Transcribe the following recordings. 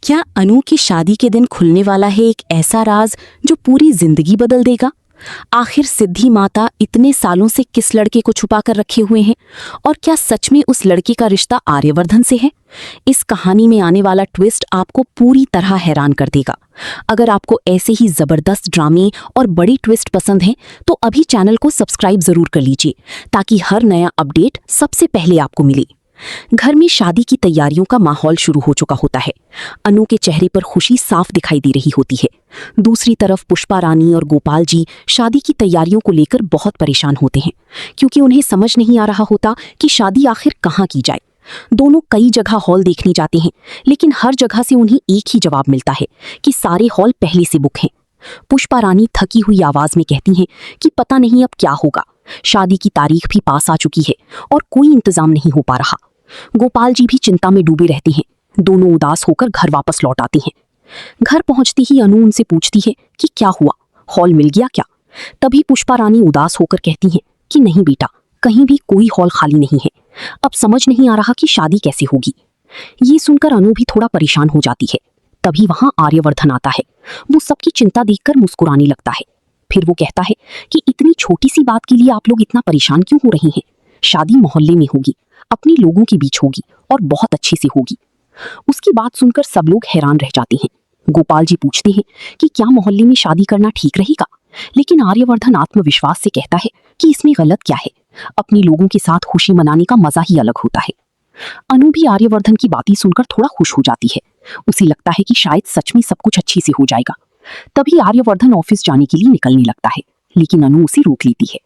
क्या अनु की शादी के दिन खुलने वाला है एक ऐसा राज जो पूरी जिंदगी बदल देगा? आखिर सिद्धि माता इतने सालों से किस लड़के को छुपा कर रखे हुए हैं और क्या सच में उस लड़के का रिश्ता आर्यवर्धन से है? इस कहानी में आने वाला ट्विस्ट आपको पूरी तरह हैरान कर देगा। अगर आपको ऐसे ही जबरदस्त ड्रामे और बड़ी ट्विस्ट पसंद हैं तो अभी चैनल को सब्सक्राइब जरूर कर लीजिए ताकि हर नया अपडेट सबसे पहले आपको मिले। घर में शादी की तैयारियों का माहौल शुरू हो चुका होता है। अनु के चेहरे पर खुशी साफ दिखाई दे रही होती है। दूसरी तरफ पुष्पा रानी और गोपाल जी शादी की तैयारियों को लेकर बहुत परेशान होते हैं क्योंकि उन्हें समझ नहीं आ रहा होता कि शादी आखिर कहाँ की जाए। दोनों कई जगह हॉल देखने जाते हैं लेकिन हर जगह से उन्हें एक ही जवाब मिलता है कि सारे हॉल पहले से बुक हैं। पुष्पा रानी थकी हुई आवाज में कहती हैं कि पता नहीं अब क्या होगा। शादी की तारीख भी पास आ चुकी है और कोई इंतजाम नहीं हो पा रहा। गोपाल जी भी चिंता में डूबे रहते हैं। दोनों उदास होकर घर वापस लौट आते हैं। घर पहुंचते ही अनु उनसे पूछती है कि क्या हुआ, हॉल मिल गया क्या? तभी पुष्पा रानी उदास होकर कहती हैं कि नहीं बेटा, कहीं भी कोई हॉल खाली नहीं है। अब समझ नहीं आ रहा कि शादी कैसे होगी। ये सुनकर अनु भी थोड़ा परेशान हो जाती है। तभी वहां आर्यवर्धन आता है। वो सबकी चिंता देखकर मुस्कुराने लगता है। फिर वो कहता है कि इतनी छोटी सी बात के लिए आप लोग इतना परेशान क्यों हो रहे हैं? शादी मोहल्ले में होगी, अपने लोगों के बीच होगी और बहुत अच्छे से होगी। उसकी बात सुनकर सब लोग हैरान रह जाते हैं। गोपाल जी पूछते हैं कि क्या मोहल्ले में शादी करना ठीक रहेगा? लेकिन आर्यवर्धन आत्मविश्वास से कहता है कि इसमें गलत क्या है, अपने लोगों के साथ खुशी मनाने का मजा ही अलग होता है। अनु भी आर्यवर्धन की बातें सुनकर थोड़ा खुश हो जाती है। उसे लगता है कि शायद सच में सब कुछ अच्छे से हो जाएगा। तभी आर्यवर्धन ऑफिस जाने के लिए निकलने लगता है लेकिन अनु उसे रोक लेती है।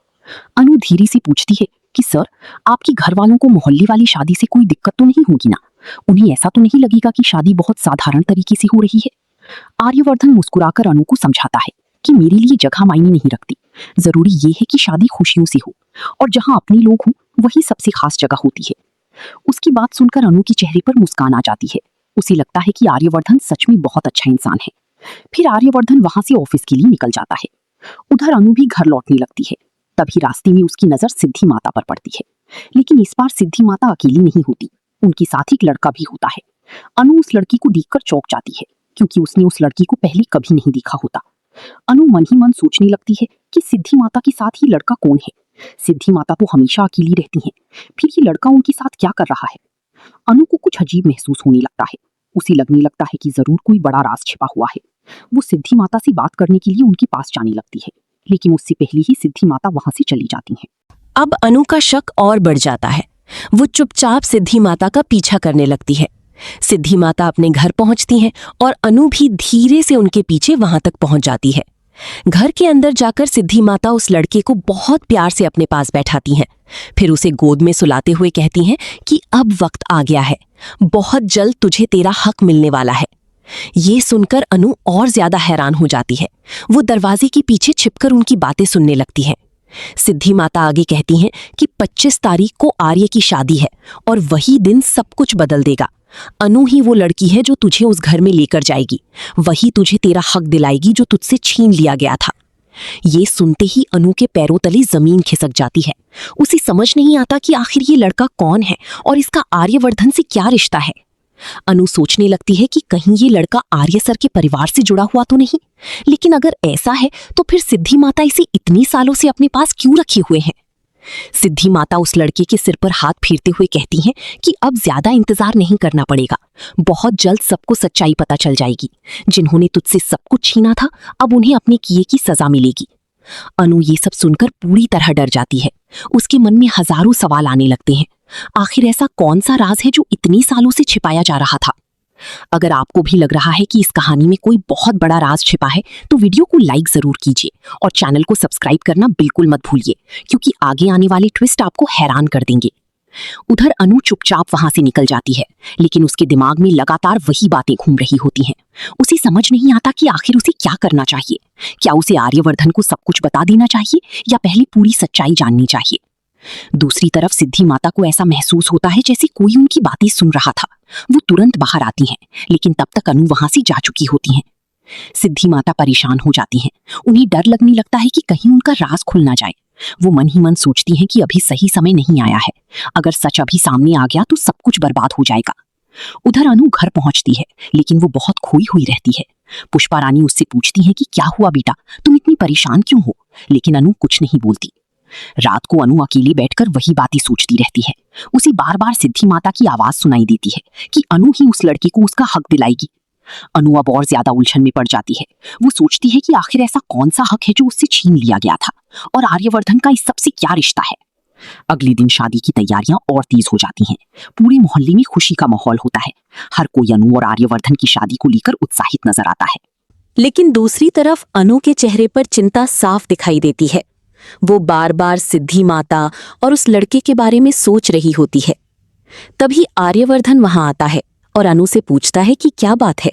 अनु धीरे से पूछती है कि सर, आपके घर वालों को मोहल्ले वाली शादी से कोई दिक्कत तो नहीं होगी ना? उन्हें ऐसा तो नहीं लगेगा कि शादी बहुत साधारण तरीके से हो रही है? आर्यवर्धन मुस्कुराकर अनु को समझाता है कि मेरे लिए जगह मायने नहीं रखती, जरूरी ये है कि शादी खुशियों से हो और जहां अपने लोग हों वही सबसे खास जगह होती है। उसकी बात सुनकर अनु के चेहरे पर मुस्कान आ जाती है। उसे लगता है कि आर्यवर्धन सच में बहुत अच्छा इंसान है। फिर आर्यवर्धन वहां से ऑफिस के लिए निकल जाता है। उधर अनु भी घर लौटने लगती है। तभी रास्ते में उसकी नजर सिद्धि माता पर पड़ती है। लेकिन इस बार सिद्धि माता अकेली नहीं होती, उनके साथ एक लड़का भी होता है। अनु उस लड़की को देखकर चौंक जाती है क्योंकि उसने उस लड़की को पहले कभी नहीं देखा होता। अनु मन ही मन सोचने लगती है कि सिद्धि माता के साथ ये लड़का कौन है? सिद्धि माता तो हमेशा अकेली रहती हैं, फिर ये लड़का उनके साथ क्या कर रहा है? अनु को कुछ अजीब महसूस होने लगता है। उसे लगने लगता है कि जरूर कोई बड़ा राज छिपा हुआ है। वो सिद्धि माता से बात करने के लिए उनके पास जाने लगती है लेकिन उससे पहले ही सिद्धि माता वहां से चली जाती हैं। अब अनु का शक और बढ़ जाता है। वो चुपचाप सिद्धि माता का पीछा करने लगती है। सिद्धि माता अपने घर पहुंचती हैं और अनु भी धीरे से उनके पीछे वहां तक पहुंच जाती है। घर के अंदर जाकर सिद्धि माता उस लड़के को बहुत प्यार से अपने पास बैठाती हैं। फिर उसे गोद में सुलाते हुए कहती हैं कि अब वक्त आ गया है, बहुत जल्द तुझे तेरा हक मिलने वाला है। ये सुनकर अनु और ज्यादा हैरान हो जाती है। वो दरवाजे के पीछे छिपकर उनकी बातें सुनने लगती है। सिद्धि माता आगे कहती हैं कि 25 तारीख को आर्य की शादी है और वही दिन सब कुछ बदल देगा। अनु ही वो लड़की है जो तुझे उस घर में लेकर जाएगी, वही तुझे तेरा हक दिलाएगी जो तुझसे छीन लिया गया था। ये सुनते ही अनु के पैरों तले जमीन खिसक जाती है। उसे समझ नहीं आता कि आखिर ये लड़का कौन है और इसका आर्यवर्धन से क्या रिश्ता है। अनु सोचने लगती है कि कहीं ये लड़का आर्य सर के परिवार से जुड़ा हुआ तो नहीं, लेकिन अगर ऐसा है तो फिर सिद्धि माता इसे इतनी सालों से अपने पास क्यों रखे हुए हैं? सिद्धि माता उस लड़के के सिर पर हाथ फेरते हुए कहती हैं कि अब ज्यादा इंतजार नहीं करना पड़ेगा, बहुत जल्द सबको सच्चाई पता चल जाएगी। जिन्होंने तुझसे सब कुछ छीना था अब उन्हें अपने किए की सजा मिलेगी। अनु ये सब सुनकर पूरी तरह डर जाती है। उसके मन में हजारों सवाल आने लगते हैं। आखिर ऐसा कौन सा राज है जो इतनी सालों से छिपाया जा रहा था? अगर आपको भी लग रहा है कि इस कहानी में कोई बहुत बड़ा राज छिपा है तो वीडियो को लाइक जरूर कीजिए और चैनल को सब्सक्राइब करना बिल्कुल मत भूलिए क्योंकि आगे आने वाले ट्विस्ट आपको हैरान कर देंगे। उधर अनु चुपचाप वहां से निकल जाती है लेकिन उसके दिमाग में लगातार वही बातें घूम रही होती हैं। उसे समझ नहीं आता कि आखिर उसे क्या करना चाहिए। क्या उसे आर्यवर्धन को सब कुछ बता देना चाहिए या पहले पूरी सच्चाई जाननी चाहिए? दूसरी तरफ सिद्धि माता को ऐसा महसूस होता है जैसे कोई उनकी बातें सुन रहा था। वो तुरंत बाहर आती हैं लेकिन तब तक अनु वहां से जा चुकी होती हैं। सिद्धि माता परेशान हो जाती हैं। उन्हें डर लगने लगता है कि कहीं उनका राज खुल ना जाए। वो मन ही मन सोचती हैं कि अभी सही समय नहीं आया है, अगर सच अभी सामने आ गया तो सब कुछ बर्बाद हो जाएगा। उधर अनु घर पहुंचती है, लेकिन वो बहुत खोई हुई रहती है। पुष्पा रानी उससे पूछती है कि क्या हुआ बेटा, तुम इतनी परेशान क्यों हो? लेकिन अनु कुछ नहीं बोलती। रात को अनु अकेली बैठकर वही बातें सोचती रहती है। उसे बार बार सिद्धि माता की आवाज सुनाई देती है कि अनु ही उस लड़के को उसका हक दिलाएगी। अनु अब और ज्यादा उलझन में पड़ जाती है। वो सोचती है कि आखिर ऐसा कौन सा हक है जो उससे छीन लिया गया था, और आर्यवर्धन का इस सबसे क्या रिश्ता है। अगले दिन शादी की तैयारियां और तेज हो जाती हैं। पूरे मोहल्ले में खुशी का माहौल होता है। हर कोई अनु और आर्यवर्धन की शादी को लेकर उत्साहित नजर आता है। लेकिन दूसरी तरफ अनु के चेहरे पर चिंता साफ दिखाई देती है। वो बार बार सिद्धि माता और उस लड़के के बारे में सोच रही होती है। तभी आर्यवर्धन वहां आता है और अनु से पूछता है कि क्या बात है,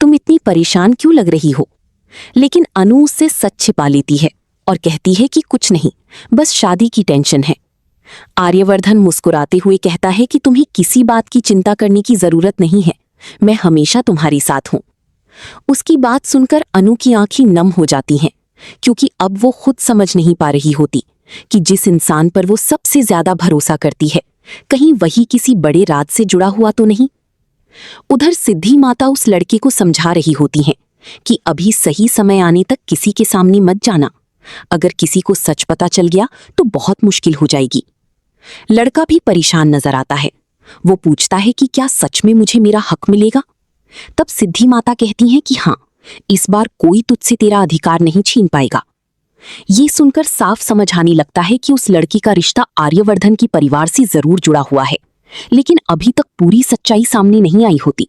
तुम इतनी परेशान क्यों लग रही हो? लेकिन अनु उससे सच छिपा लेती है और कहती है कि कुछ नहीं, बस शादी की टेंशन है। आर्यवर्धन मुस्कुराते हुए कहता है कि तुम्हें किसी बात की चिंता करने की जरूरत नहीं है, मैं हमेशा तुम्हारे साथ हूं। उसकी बात सुनकर अनु की आंखें नम हो जाती हैं, क्योंकि अब वो खुद समझ नहीं पा रही होती कि जिस इंसान पर वो सबसे ज्यादा भरोसा करती है, कहीं वही किसी बड़े राज से जुड़ा हुआ तो नहीं। उधर सिद्धि माता उस लड़के को समझा रही होती हैं कि अभी सही समय आने तक किसी के सामने मत जाना। अगर किसी को सच पता चल गया तो बहुत मुश्किल हो जाएगी। लड़का भी परेशान नजर आता है। वो पूछता है कि क्या सच में मुझे मेरा हक मिलेगा? तब सिद्धि माता कहती हैं कि हाँ, इस बार कोई तुझसे तेरा अधिकार नहीं छीन पाएगा। ये सुनकर साफ समझ आने लगता है कि उस लड़की का रिश्ता आर्यवर्धन की परिवार से जरूर जुड़ा हुआ है, लेकिन अभी तक पूरी सच्चाई सामने नहीं आई होती।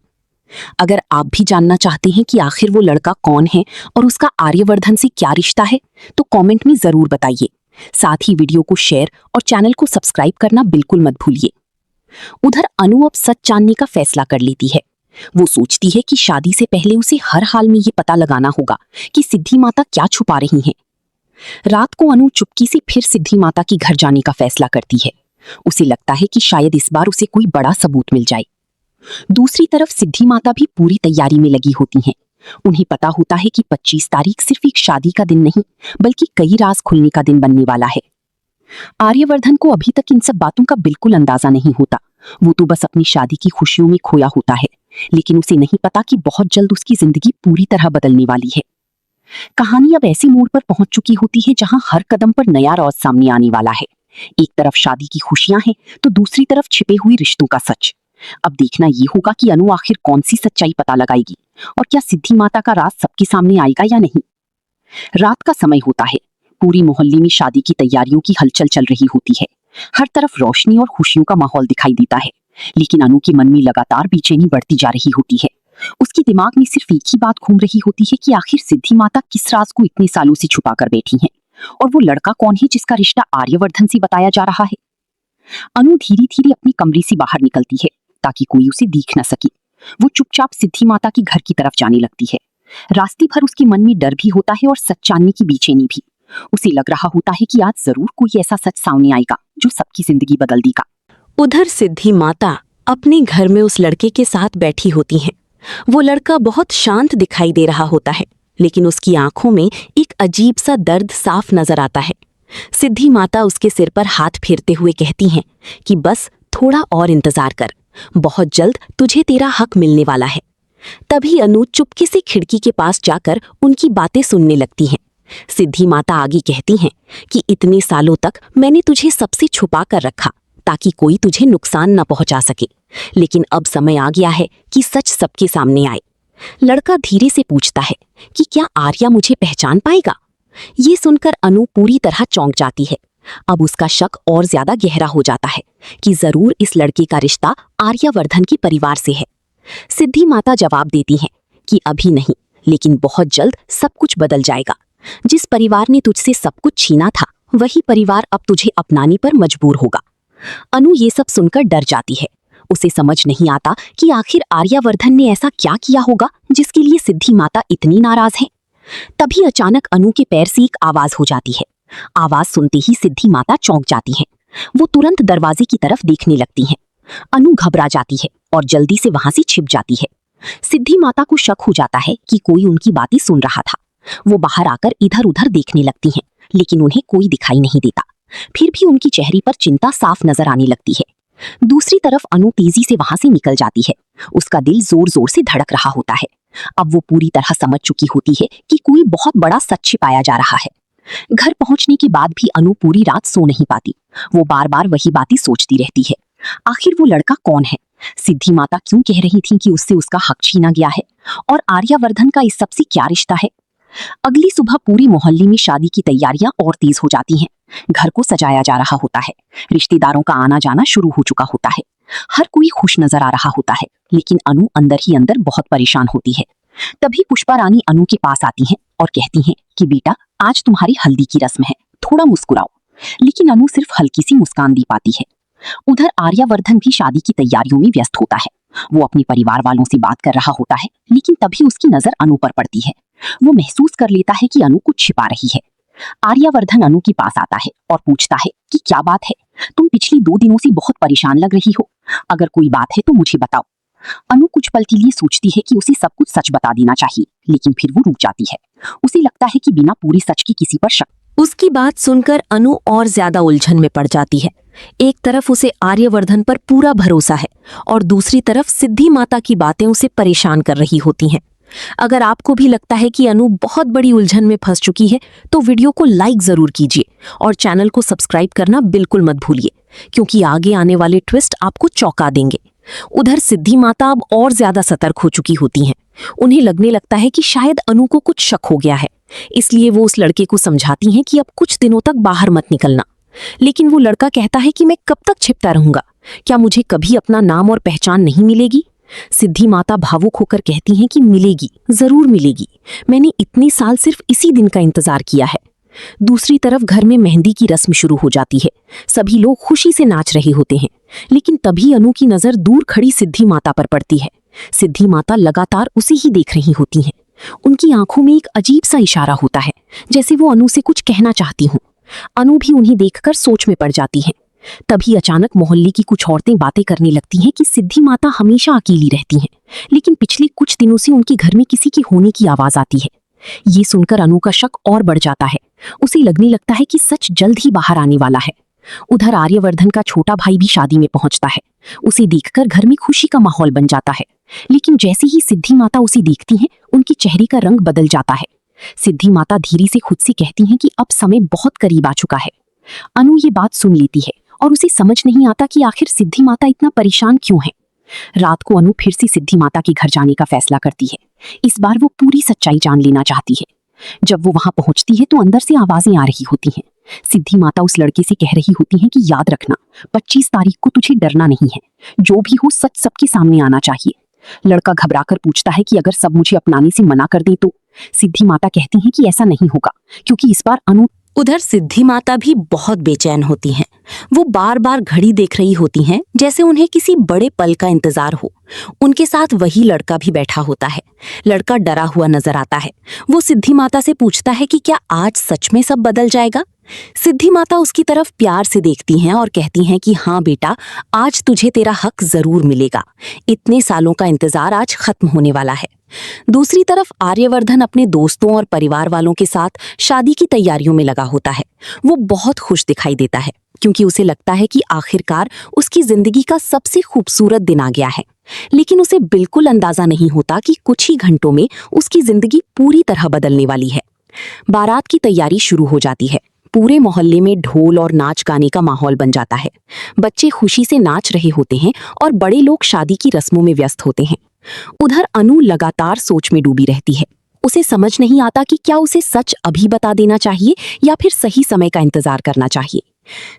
अगर आप भी जानना चाहते हैं कि आखिर वो लड़का कौन है और उसका आर्यवर्धन से क्या रिश्ता है, तो कमेंट में जरूर बताइए। साथ ही वीडियो को शेयर और चैनल को सब्सक्राइब करना बिल्कुल मत भूलिए। उधर अनु अब सच जानने का फैसला कर लेती है। वो सोचती है कि शादी से पहले उसे हर हाल में ये पता लगाना होगा कि सिद्धि माता क्या छुपा रही हैं। रात को अनु चुपकी से फिर सिद्धि माता के घर जाने का फैसला करती है। उसे लगता है कि शायद इस बार उसे कोई बड़ा सबूत मिल जाए। दूसरी तरफ सिद्धि माता भी पूरी तैयारी में लगी होती हैं। उन्हें पता होता है कि 25 तारीख सिर्फ एक शादी का दिन नहीं, बल्कि कई राज खुलने का दिन बनने वाला है। आर्यवर्धन को अभी तक इन सब बातों का बिल्कुल अंदाजा नहीं होता। वो तो बस अपनी शादी की खुशियों में खोया होता है, लेकिन उसे नहीं पता कि बहुत जल्द उसकी जिंदगी पूरी तरह बदलने वाली है। कहानी अब ऐसे मोड़ पर पहुंच चुकी होती है जहां हर कदम पर नया राज सामने आने वाला है। एक तरफ शादी की खुशियां हैं, तो दूसरी तरफ छिपे हुए रिश्तों का सच। अब देखना ये होगा कि अनु आखिर कौन सी सच्चाई पता लगाएगी, और क्या सिद्धि माता का राज सबके सामने आएगा या नहीं। रात का समय होता है। पूरी मोहल्ले में शादी की तैयारियों की हलचल चल रही होती है। हर तरफ रोशनी और खुशियों का माहौल दिखाई देता है, लेकिन अनु के मन में लगातार बेचैनी बढ़ती जा रही होती है। उसके दिमाग में सिर्फ एक ही बात घूम रही होती है कि आखिर सिद्धि माता किस राज को इतने सालों से छुपा कर बैठी हैं, और वो लड़का कौन है जिसका रिश्ता आर्यवर्धन से बताया जा रहा है। अनु धीरे धीरे अपनी कमरे से बाहर निकलती है ताकि कोई उसे देख न सके। वो चुपचाप सिद्धि माता के घर की तरफ जाने लगती है। रास्ते भर उसके मन में डर भी होता है और सच जानने की बेचैनी भी। उसे लग रहा होता है कि आज जरूर कोई ऐसा सच सामने आएगा जो सबकी जिंदगी बदल देगा। उधर सिद्धि माता अपने घर में उस लड़के के साथ बैठी होती हैं। वो लड़का बहुत शांत दिखाई दे रहा होता है, लेकिन उसकी आंखों में एक अजीब सा दर्द साफ नजर आता है। सिद्धि माता उसके सिर पर हाथ फेरते हुए कहती हैं कि बस थोड़ा और इंतजार कर, बहुत जल्द तुझे तेरा हक मिलने वाला है। तभी अनु चुपके से खिड़की के पास जाकर उनकी बातें सुनने लगती हैं। सिद्धि माता आगे कहती हैं कि इतने सालों तक मैंने तुझे सबसे छुपा कर रखा ताकि कोई तुझे नुकसान न पहुंचा सके, लेकिन अब समय आ गया है कि सच सबके सामने आए। लड़का धीरे से पूछता है कि क्या आर्या मुझे पहचान पाएगा। ये सुनकर अनु पूरी तरह चौंक जाती है। अब उसका शक और ज्यादा गहरा हो जाता है कि जरूर इस लड़के का रिश्ता आर्यवर्धन की परिवार से है। सिद्धि माता जवाब देती हैं कि अभी नहीं, लेकिन बहुत जल्द सब कुछ बदल जाएगा। जिस परिवार ने तुझसे सब कुछ छीना था, वही परिवार अब तुझे अपनाने पर मजबूर होगा। अनु ये सब सुनकर डर जाती है। उसे समझ नहीं आता कि आखिर आर्यवर्धन ने ऐसा क्या किया होगा जिसके लिए सिद्धि माता इतनी नाराज है। तभी अचानक अनु के पैर से एक आवाज हो जाती है। आवाज सुनते ही सिद्धि माता चौंक जाती हैं। वो तुरंत दरवाजे की तरफ देखने लगती हैं। अनु घबरा जाती है और जल्दी से वहां से छिप जाती है। सिद्धि माता को शक हो जाता है कि कोई उनकी बातें सुन रहा था। वो बाहर आकर इधर उधर देखने लगती हैं, लेकिन उन्हें कोई दिखाई नहीं देता। फिर भी उनकी चेहरे पर चिंता साफ नजर आने लगती है। दूसरी तरफ अनु तेजी से वहां से निकल जाती है। उसका दिल जोर जोर से धड़क रहा होता है। अब वो पूरी तरह समझ चुकी होती है कि कोई बहुत बड़ा सच छिपाया जा रहा है। घर पहुंचने के बाद भी अनु पूरी रात सो नहीं पाती। वो बार बार वही बातें सोचती रहती है। आखिर वो लड़का कौन है? सिद्धि माता क्यों कह रही थी कि उससे उसका हक छीना गया है? और आर्यवर्धन का इस सबसे क्या रिश्ता है? अगली सुबह पूरी मोहल्ले में शादी की तैयारियां और तेज हो जाती हैं। घर को सजाया जा रहा होता है। रिश्तेदारों का आना जाना शुरू हो चुका होता है। हर कोई खुश नजर आ रहा होता है, लेकिन अनु अंदर ही अंदर बहुत परेशान होती है। तभी पुष्पा रानी अनु के पास आती हैं और कहती हैं कि बेटा, आज तुम्हारी हल्दी की रस्म है, थोड़ा मुस्कुराओ। लेकिन अनु सिर्फ हल्की सी मुस्कान दी पाती है। उधर आर्यवर्धन भी शादी की तैयारियों में व्यस्त होता है। वो अपने परिवार वालों से बात कर रहा होता है, लेकिन तभी उसकी नजर अनु पर पड़ती है। वो महसूस कर लेता है कि अनु कुछ छिपा रही है। आर्यवर्धन अनु के पास आता है और पूछता है कि क्या बात है, तुम पिछली 2 दिनों से बहुत परेशान लग रही हो। अगर कोई बात है तो मुझे बताओ। अनु कुछ पल के लिए सोचती है कि उसे सब कुछ सच बता देना चाहिए, लेकिन फिर वो रुक जाती है। उसे लगता है कि बिना पूरी सच के किसी पर शक। उसकी बात सुनकर अनु और ज्यादा उलझन में पड़ जाती है। एक तरफ उसे आर्यवर्धन पर पूरा भरोसा है और दूसरी तरफ सिद्धि माता की बातें उसे परेशान कर रही होती हैं। अगर आपको भी लगता है कि अनु बहुत बड़ी उलझन में फंस चुकी है तो वीडियो को लाइक जरूर कीजिए और चैनल को सब्सक्राइब करना बिल्कुल मत भूलिए, क्योंकि आगे आने वाले ट्विस्ट आपको चौंका देंगे। उधर सिद्धि माता अब और ज्यादा सतर्क हो चुकी होती हैं। उन्हें लगने लगता है कि शायद अनु को कुछ शक हो गया है, इसलिए वो उस लड़के को समझाती हैं कि अब कुछ दिनों तक बाहर मत निकलना। लेकिन वो लड़का कहता है कि मैं कब तक छिपता रहूंगा, क्या मुझे कभी अपना नाम और पहचान नहीं मिलेगी? सिद्धि माता भावुक होकर कहती हैं कि मिलेगी, जरूर मिलेगी। मैंने इतने साल सिर्फ इसी दिन का इंतजार किया है। दूसरी तरफ घर में मेहंदी की रस्म शुरू हो जाती है। सभी लोग खुशी से नाच रहे होते हैं, लेकिन तभी अनु की नजर दूर खड़ी सिद्धि माता पर पड़ती है। सिद्धि माता लगातार उसे ही देख रही होती हैं। उनकी आंखों में एक अजीब सा इशारा होता है, जैसे वो अनु से कुछ कहना चाहती हूँ। अनु भी उन्हें देखकर सोच में पड़ जाती है। तभी अचानक मोहल्ले की कुछ औरतें बातें करने लगती हैं कि सिद्धि माता हमेशा अकेली रहती हैं, लेकिन पिछले कुछ दिनों से उनके घर में किसी के होने की आवाज आती है। ये सुनकर अनु का शक और बढ़ जाता है। उसे लगने लगता है कि सच जल्द ही बाहर आने वाला है। उधर आर्यवर्धन का छोटा भाई भी शादी में पहुंचता है। उसे देखकर घर में खुशी का माहौल बन जाता है, लेकिन जैसे ही सिद्धि माता उसे देखती हैं, उनके चेहरे का रंग बदल जाता है। सिद्धि माता धीरे से खुद से कहती हैं कि अब समय बहुत करीब आ चुका है। अनु ये बात सुन लेती है और उसे समझ नहीं आता कि आखिर सिद्धि माता इतना परेशान क्यों है। रात को अनु फिर से सिद्धि माता के घर जाने का फैसला करती है। इस बार वो पूरी सच्चाई जान लेना चाहती है। जब वो वहां पहुंचती है तो अंदर से आवाजें आ रही होती हैं। सिद्धि माता उस लड़के से कह रही होती हैं कि याद रखना, 25 तारीख को तुझे डरना नहीं है। जो भी हो सच सबके सामने आना चाहिए। लड़का घबराकर पूछता है कि अगर सब मुझे अपनाने से मना कर दें तो? सिद्धि माता कहती हैं कि ऐसा नहीं होगा, क्योंकि इस बार अनु। उधर सिद्धि माता भी बहुत बेचैन होती हैं। वो बार बार घड़ी देख रही होती हैं, जैसे उन्हें किसी बड़े पल का इंतजार हो। उनके साथ वही लड़का भी बैठा होता है। लड़का डरा हुआ नजर आता है। वो सिद्धि माता से पूछता है कि क्या आज सच में सब बदल जाएगा? सिद्धि माता उसकी तरफ प्यार से देखती हैं और कहती हैं कि हाँ बेटा, आज तुझे तेरा हक जरूर मिलेगा। इतने सालों का इंतजार आज खत्म होने वाला है। दूसरी तरफ आर्यवर्धन अपने दोस्तों और परिवार वालों के साथ शादी की तैयारियों में लगा होता है। वो बहुत खुश दिखाई देता है, क्योंकि उसे लगता है कि आखिरकार उसकी जिंदगी का सबसे खूबसूरत दिन आ गया है। लेकिन उसे बिल्कुल अंदाजा नहीं होता कि कुछ ही घंटों में उसकी जिंदगी पूरी तरह बदलने वाली है। बारात की तैयारी शुरू हो जाती है। पूरे मोहल्ले में ढोल और नाच गाने का माहौल बन जाता है। बच्चे खुशी से नाच रहे होते हैं और बड़े लोग शादी की रस्मों में व्यस्त होते हैं। उधर अनु लगातार सोच में डूबी रहती है। उसे समझ नहीं आता कि क्या उसे सच अभी बता देना चाहिए या फिर सही समय का इंतजार करना चाहिए।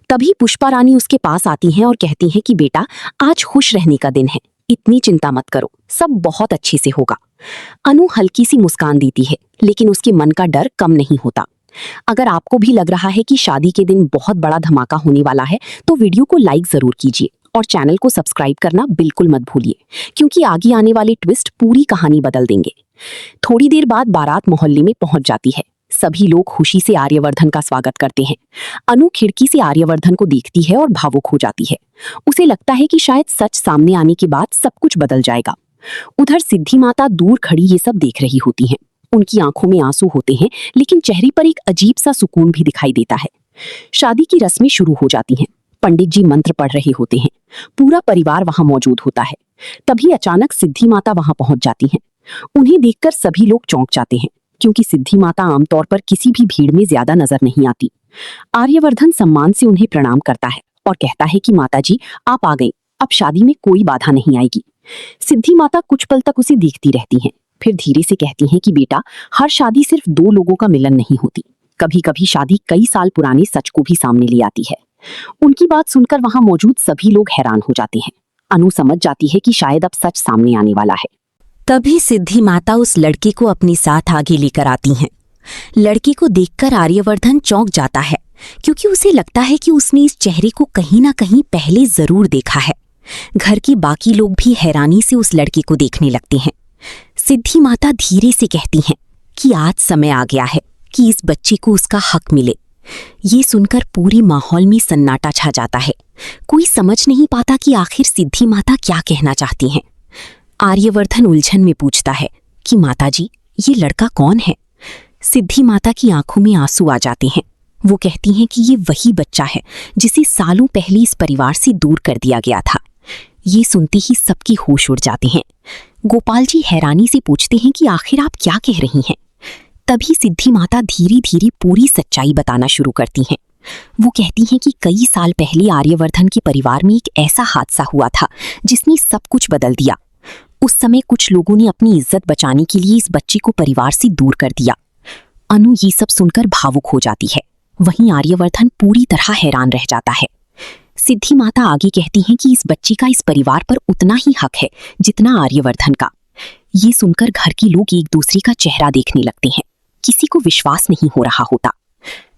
तभी पुष्पा रानी उसके पास आती हैं और कहती हैं कि बेटा, आज खुश रहने का दिन है, इतनी चिंता मत करो, सब बहुत अच्छे से होगा। अनु हल्की सी मुस्कान देती है, लेकिन उसके मन का डर कम नहीं होता। अगर आपको भी लग रहा है कि शादी के दिन बहुत बड़ा धमाका होने वाला है तो वीडियो को लाइक जरूर कीजिए और चैनल को सब्सक्राइब करना बिल्कुल मत भूलिए, क्योंकि आगे आने वाले ट्विस्ट पूरी कहानी बदल देंगे। थोड़ी देर बाद बारात मोहल्ले में पहुंच जाती है। सभी लोग खुशी से आर्यवर्धन का स्वागत करते हैं। अनु खिड़की से आर्यवर्धन को देखती है और भावुक हो जाती है। उसे लगता है कि शायद सच सामने आने के बाद सब कुछ बदल जाएगा। उधर सिद्धि माता दूर खड़ी ये सब देख रही होती हैं। उनकी आंखों में आंसू होते हैं, लेकिन चेहरे पर एक अजीब सा सुकून भी दिखाई देता है। शादी की रस्में शुरू हो जाती हैं। पंडित जी मंत्र पढ़ रहे होते हैं। पूरा परिवार वहां मौजूद होता है। तभी अचानक सिद्धि माता वहां पहुंच जाती हैं। उन्हें देखकर सभी लोग चौंक जाते हैं, क्योंकि सिद्धि माता आमतौर पर किसी भी भीड़ में ज्यादा नजर नहीं आती। आर्यवर्धन सम्मान से उन्हें प्रणाम करता है और कहता है कि माता जी, आप आ गई, अब शादी में कोई बाधा नहीं आएगी। सिद्धि माता कुछ पल तक उसे देखती रहती हैं, फिर धीरे से कहती हैं कि बेटा, हर शादी सिर्फ दो लोगों का मिलन नहीं होती। कभी कभी शादी कई साल पुराने सच को भी सामने ले आती है। उनकी बात सुनकर वहां मौजूद सभी लोग हैरान हो जाते हैं। अनु समझ जाती है कि शायद अब सच सामने आने वाला है। तभी सिद्धि माता उस लड़के को अपने साथ आगे लेकर आती हैं। लड़के को देखकर आर्यवर्धन चौंक जाता है, क्योंकि उसे लगता है कि उसने इस चेहरे को कहीं ना कहीं पहले जरूर देखा है। घर के बाकी लोग भी हैरानी से उस लड़के को देखने लगते हैं। सिद्धि माता धीरे से कहती हैं कि आज समय आ गया है कि इस बच्चे को उसका हक मिले। ये सुनकर पूरे माहौल में सन्नाटा छा जाता है। कोई समझ नहीं पाता कि आखिर सिद्धि माता क्या कहना चाहती हैं। आर्यवर्धन उलझन में पूछता है कि माता जी, ये लड़का कौन है? सिद्धि माता की आंखों में आंसू आ जाते हैं। वो कहती हैं कि ये वही बच्चा है जिसे सालों पहले इस परिवार से दूर कर दिया गया था। ये सुनते ही सबकी होश उड़ जाते हैं। गोपाल जी हैरानी से पूछते हैं कि आखिर आप क्या कह रही हैं? तभी सिद्धि माता धीरे धीरे पूरी सच्चाई बताना शुरू करती हैं। वो कहती हैं कि कई साल पहले आर्यवर्धन के परिवार में एक ऐसा हादसा हुआ था जिसने सब कुछ बदल दिया। उस समय कुछ लोगों ने अपनी इज्जत बचाने के लिए इस बच्चे को परिवार से दूर कर दिया। अनु ये सब सुनकर भावुक हो जाती है। वहीं आर्यवर्धन पूरी तरह हैरान रह जाता है। सिद्धि माता आगे कहती हैं कि इस बच्चे का इस परिवार पर उतना ही हक है जितना आर्यवर्धन का। ये सुनकर घर के लोग एक दूसरे का चेहरा देखने लगते हैं। किसी को विश्वास नहीं हो रहा होता।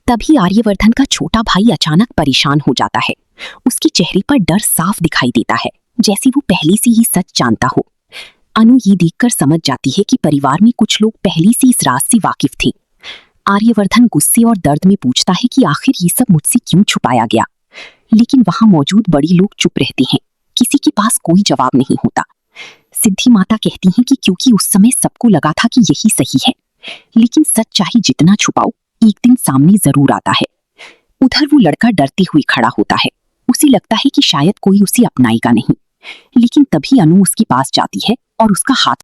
तभी आर्यवर्धन का छोटा भाई अचानक परेशान हो जाता है। उसके चेहरे पर डर साफ दिखाई देता है, जैसे वो पहले से ही सच जानता हो। अनु ये देखकर समझ जाती है कि परिवार में कुछ लोग पहले से इस राज से वाकिफ थे। आर्यवर्धन गुस्से और दर्द में पूछता है कि आखिर ये सब मुझसे क्यों छुपाया गया, लेकिन वहां मौजूद बड़े लोग चुप रहते हैं। किसी के पास कोई जवाब नहीं होता। सिद्धि माता कहती हैं कि क्योंकि उस समय सबको लगा था कि यही सही है, लेकिन सच चाहे जितना छुपाओ, एक दिन सामने जरूर आता है। उधर वो लड़का डरते हुए खड़ा होता है। उसे लगता है कि शायद कोई उसे अपनाएगा नहीं, लेकिन तभी अनु उसके पास जाती है और उसका हाथ